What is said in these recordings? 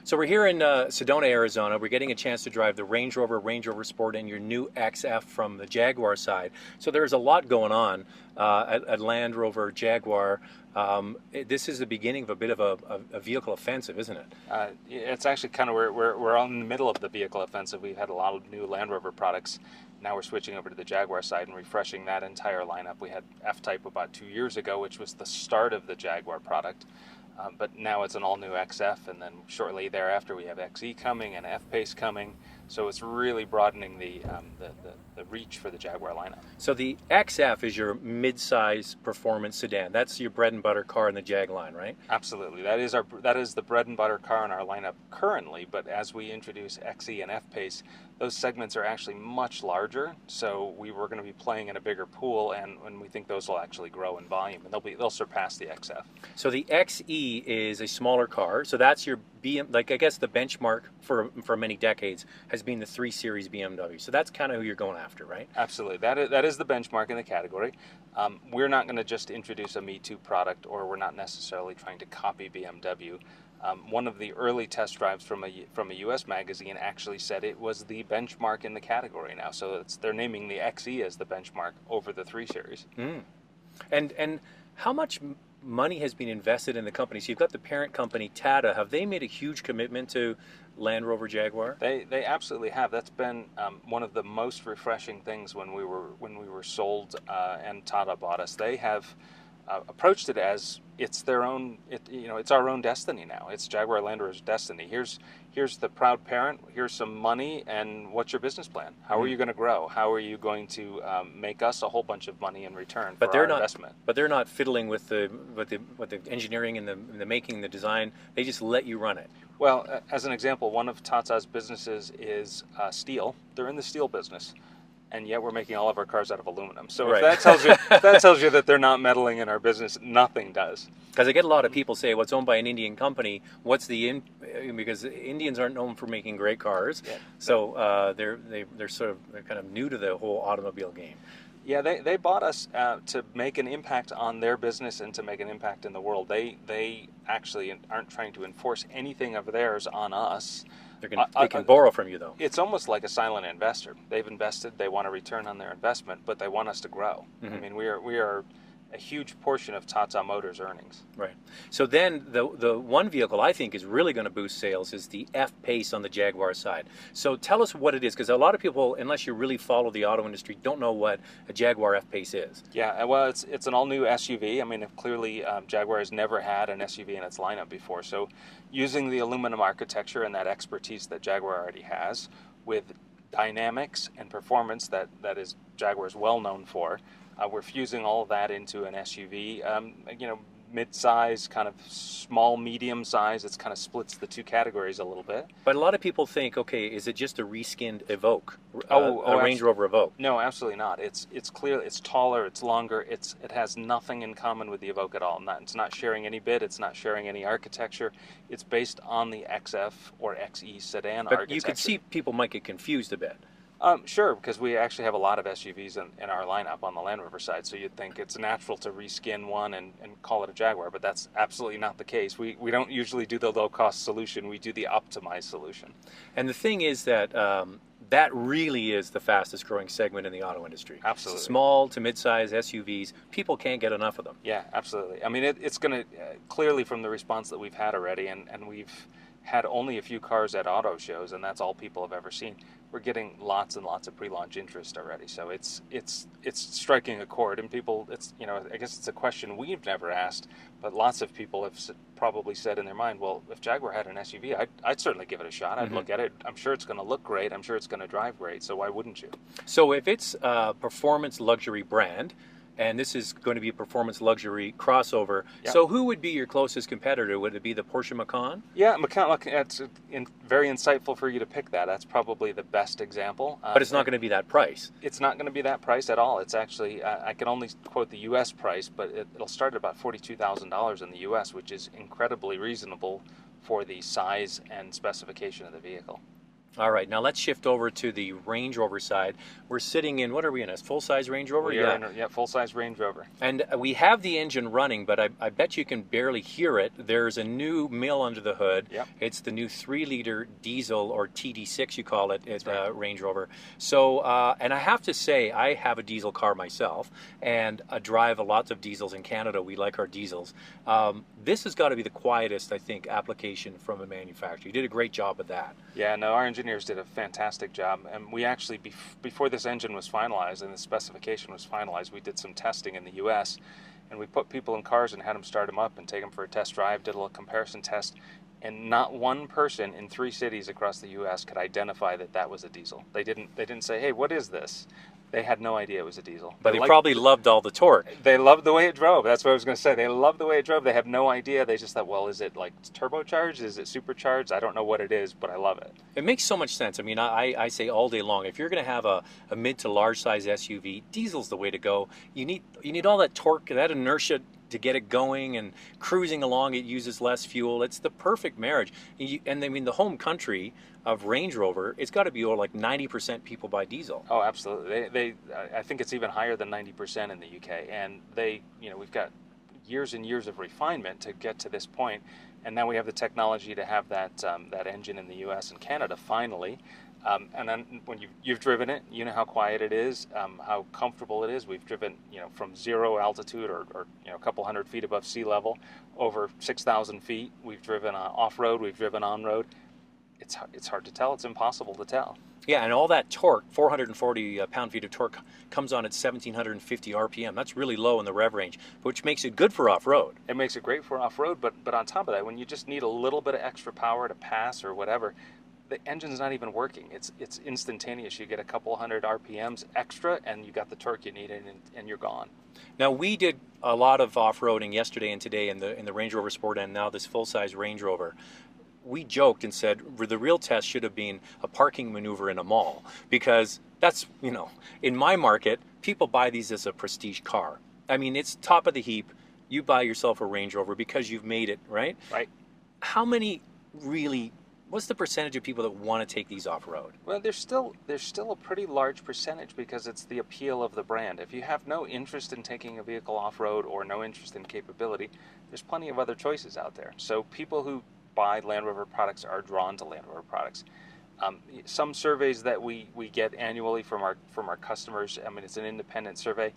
So we're here in Sedona, Arizona. We're getting a chance to drive the Range Rover Sport, and your new XF from the Jaguar side. So there's a lot going on at Land Rover Jaguar. This is the beginning of a bit of a vehicle offensive, isn't it? It's actually kind of we're in the middle of the vehicle offensive. We've had a lot of new Land Rover products. Now we're switching over to the Jaguar side and refreshing that entire lineup. We had F-Type about 2 years ago, which was the start of the Jaguar product. But now it's an all-new XF, and then shortly thereafter we have XE coming and FPace coming. So it's really broadening the reach for the Jaguar lineup. So the XF is your mid-size performance sedan. That's your bread and butter car in the Jag line, right? Absolutely. That is the bread and butter car in our lineup currently, but as we introduce XE and FPace, those segments are actually much larger, so we're going to be playing in a bigger pool, and we think those will actually grow in volume, and they'll surpass the XF. So the XE is a smaller car, so that's your I guess the benchmark for many decades has been the 3 Series BMW. So that's kind of who you're going after, right? Absolutely. That is the benchmark in the category. We're not going to just introduce a Me Too product, or we're not necessarily trying to copy BMW. One of the early test drives from a U.S. magazine actually said it was the benchmark in the category now. So they're naming the XE as the benchmark over the 3 Series. And how much money has been invested in the company? So you've got the parent company, Tata. Have they made a huge commitment to Land Rover Jaguar? They absolutely have. That's been one of the most refreshing things when we were sold and Tata bought us. They have approached it as it's their own. It's our own destiny now. It's Jaguar Land Rover's destiny. Here's the proud parent. Here's some money, and what's your business plan? How are you going to grow? How are you going to make us a whole bunch of money in return for our investment? But they're not fiddling with the engineering and the making, the design. They just let you run it. Well, as an example, one of Tatas' businesses is steel. They're in the steel business, and yet we're making all of our cars out of aluminum. So right. If that tells you that they're not meddling in our business, nothing does. Because I get a lot of people say, well, it's owned by an Indian company. Because Indians aren't known for making great cars, yeah. So they're kind of new to the whole automobile game. Yeah, they bought us to make an impact on their business and to make an impact in the world. They actually aren't trying to enforce anything of theirs on us. They can borrow from you, though. It's almost like a silent investor. They've invested, they want a return on their investment, but they want us to grow. I mean, we are a huge portion of Tata Motors' earnings. Right. So then the one vehicle I think is really going to boost sales is the FPace on the Jaguar side. So tell us what it is, because a lot of people, unless you really follow the auto industry, don't know what a Jaguar FPace is. Yeah, well, it's an all-new SUV. I mean, clearly Jaguar has never had an SUV in its lineup before. So using the aluminum architecture and that expertise that Jaguar already has, with dynamics and performance that is Jaguar's well known for, we're fusing all of that into an SUV, mid-size, kind of small, medium size. It's kind of splits the two categories a little bit. But a lot of people think, okay, is it just a reskinned Evoque, a Range Rover Evoque? No, absolutely not. It's clear. It's taller. It's longer. It has nothing in common with the Evoque at all. It's not sharing any bit. It's not sharing any architecture. It's based on the XF or XE sedan architecture. But you could see people might get confused a bit. Sure, because we actually have a lot of SUVs in our lineup on the Land Rover side, so you'd think it's natural to reskin one and call it a Jaguar, but that's absolutely not the case. We don't usually do the low-cost solution. We do the optimized solution. And the thing is that that really is the fastest growing segment in the auto industry. Absolutely. Small to mid-size SUVs, people can't get enough of them. Yeah, absolutely. I mean, it's going to, clearly from the response that we've had already, and we've had only a few cars at auto shows, and that's all people have ever seen. We're getting lots and lots of pre-launch interest already, so it's striking a chord, and people, I guess it's a question we've never asked, but lots of people have probably said in their mind, well, if Jaguar had an SUV, I'd certainly give it a shot. I'd look at it. I'm sure it's going to look great. I'm sure it's going to drive great. So why wouldn't you? So if it's a performance luxury brand, and this is going to be a performance luxury crossover. Yep. So who would be your closest competitor? Would it be the Porsche Macan? Yeah, Macan. It's very insightful for you to pick that. That's probably the best example. But it's not going to be that price. It's not going to be that price at all. It's actually, I can only quote the U.S. price, but it'll start at about $42,000 in the U.S., which is incredibly reasonable for the size and specification of the vehicle. All right, now let's shift over to the Range Rover side. We're sitting in, what are we in, a full-size Range Rover? We are in a full-size Range Rover. And we have the engine running, but I bet you can barely hear it. There's a new mill under the hood. Yep. It's the new 3-liter diesel, or TD6 you call it, at right. Range Rover. So, and I have to say, I have a diesel car myself, and I drive lots of diesels in Canada. We like our diesels. This has got to be the quietest, I think, application from a manufacturer. You did a great job with that. Yeah, no, our engineers did a fantastic job, and we actually, before this engine was finalized and the specification was finalized, we did some testing in the US, and we put people in cars and had them start them up and take them for a test drive, did a little comparison test, and not one person in 3 cities across the US could identify that that was a diesel. They didn't say, hey, what is this? They had no idea it was a diesel. But they probably loved all the torque. They loved the way it drove. That's what I was going to say. They loved the way it drove. They have no idea. They just thought, well, is it like turbocharged? Is it supercharged? I don't know what it is, but I love it. It makes so much sense. I mean, I say all day long, if you're going to have a mid to large size SUV, diesel's the way to go. You need all that torque, that inertia to get it going, and cruising along, it uses less fuel. It's the perfect marriage. And I mean, the home country of Range Rover, it's got to be like 90% people buy diesel. Oh, absolutely. I think it's even higher than 90% in the UK. And we've got years and years of refinement to get to this point, and now we have the technology to have that engine in the US and Canada finally. And then when you've driven it, you know how quiet it is, how comfortable it is. We've driven, from 0 altitude or a couple hundred feet above sea level, over 6,000 feet. We've driven off-road, we've driven on-road. It's hard to tell. It's impossible to tell. Yeah, and all that torque, 440 pound-feet of torque, comes on at 1,750 RPM. That's really low in the rev range, which makes it good for off-road. It makes it great for off-road, but on top of that, when you just need a little bit of extra power to pass or whatever, the engine's not even working. It's instantaneous. You get a couple hundred RPMs extra, and you got the torque you need, and you're gone. Now, we did a lot of off-roading yesterday and today in the Range Rover Sport, and now this full-size Range Rover. We joked and said the real test should have been a parking maneuver in a mall, because that's, in my market, people buy these as a prestige car. I mean, it's top of the heap. You buy yourself a Range Rover because you've made it, right? Right. How many really, what's the percentage of people that want to take these off-road? Well, there's still a pretty large percentage, because it's the appeal of the brand. If you have no interest in taking a vehicle off-road or no interest in capability, there's plenty of other choices out there. So people who buy Land Rover products are drawn to Land Rover products. Some surveys that we get annually from our customers, I mean, it's an independent survey,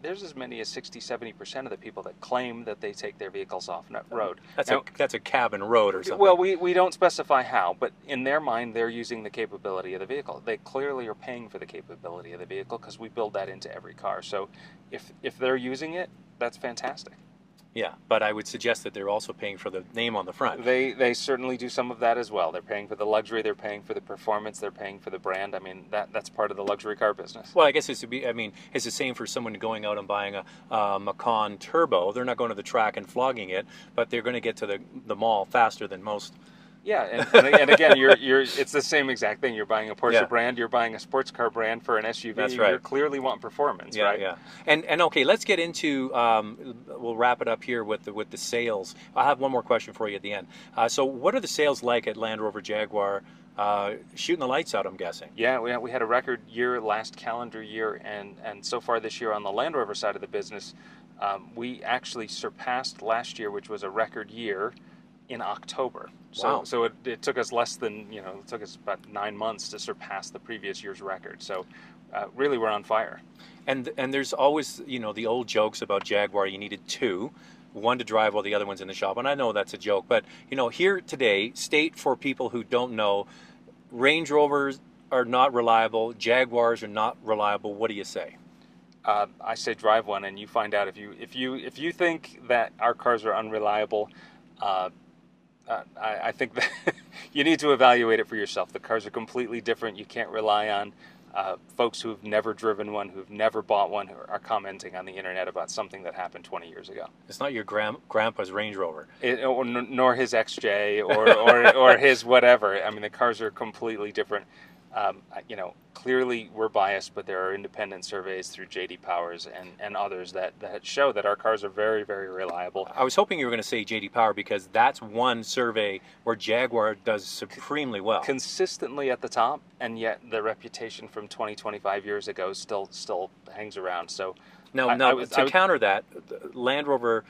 there's as many as 60-70% of the people that claim that they take their vehicles off road. That's a cab and road or something. Well, we don't specify how, but in their mind, they're using the capability of the vehicle. They clearly are paying for the capability of the vehicle, because we build that into every car. So if they're using it, that's fantastic. Yeah, but I would suggest that they're also paying for the name on the front. They certainly do some of that as well. They're paying for the luxury, they're paying for the performance, they're paying for the brand. I mean, that's part of the luxury car business. Well, I guess it's the same for someone going out and buying a Macan Turbo. They're not going to the track and flogging it, but they're going to get to the mall faster than most. Yeah, and again, it's the same exact thing. You're buying a Porsche brand, you're buying a sports car brand for an SUV. That's right. You clearly want performance, right? Yeah. And okay, let's get into. We'll wrap it up here with the sales. I'll have one more question for you at the end. So, what are the sales like at Land Rover Jaguar? Shooting the lights out, I'm guessing. Yeah, we had a record year last calendar year, and so far this year on the Land Rover side of the business, we actually surpassed last year, which was a record year, in October. Wow. So it took us it took us about 9 months to surpass the previous year's record. So really, we're on fire. And there's always, the old jokes about Jaguar. You needed two, one to drive while the other one's in the shop. And I know that's a joke, but here today, state for people who don't know, Range Rovers are not reliable, Jaguars are not reliable. What do you say? I say drive one, and you find out. If you think that our cars are unreliable, I think that you need to evaluate it for yourself. The cars are completely different. You can't rely on folks who've never driven one, who've never bought one, who are commenting on the internet about something that happened 20 years ago. It's not your grandpa's Range Rover. Nor his XJ or his whatever. I mean, the cars are completely different. Clearly we're biased, but there are independent surveys through J.D. Powers and others that show that our cars are very, very reliable. I was hoping you were going to say J.D. Power, because that's one survey where Jaguar does supremely well. Consistently at the top, and yet the reputation from 20, 25 years ago still hangs around. So Now, to counter that, Land Rover,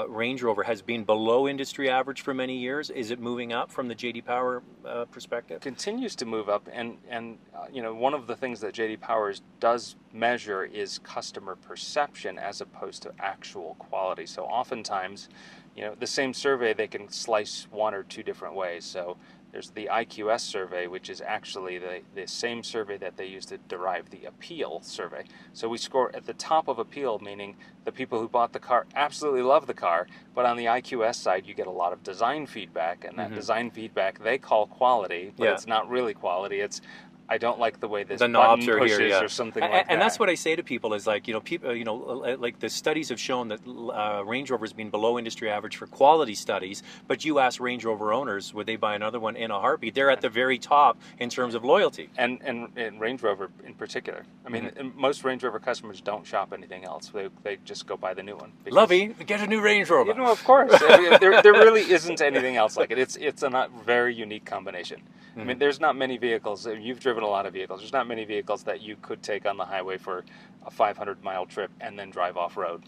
Range Rover has been below industry average for many years. Is it moving up from the J.D. Power perspective? Continues to move up, and one of the things that J.D. Powers does measure is customer perception as opposed to actual quality. So oftentimes, the same survey, they can slice one or two different ways. So there's the IQS survey, which is actually the same survey that they use to derive the appeal survey. So we score at the top of appeal, meaning the people who bought the car absolutely love the car, but on the IQS side, you get a lot of design feedback, and that design feedback they call quality, but it's not really quality. It's, I don't like the way this knobs button are pushes here, or something like that. And that's what I say to people is, like, people, like the studies have shown that Range Rover has been below industry average for quality studies, but you ask Range Rover owners, would they buy another one in a heartbeat? They're at the very top in terms of loyalty. And Range Rover in particular. I mean, most Range Rover customers don't shop anything else. They just go buy the new one. Lovey, get a new Range Rover. Of course. there really isn't anything else like it. It's a very unique combination. I mean, there's not many vehicles. You've driven a lot of vehicles. There's not many vehicles that you could take on the highway for a 500-mile trip and then drive off-road.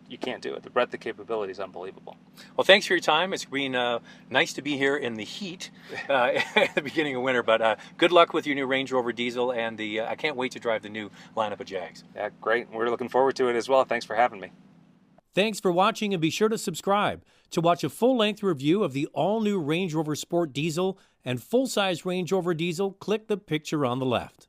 You can't do it. The breadth of capability is unbelievable. Well, thanks for your time. It's been nice to be here in the heat at the beginning of winter, but good luck with your new Range Rover diesel, and I can't wait to drive the new lineup of Jags. Yeah, great. We're looking forward to it as well. Thanks for having me. Thanks for watching, and be sure to subscribe. To watch a full-length review of the all-new Range Rover Sport Diesel and full-size Range Rover Diesel, click the picture on the left.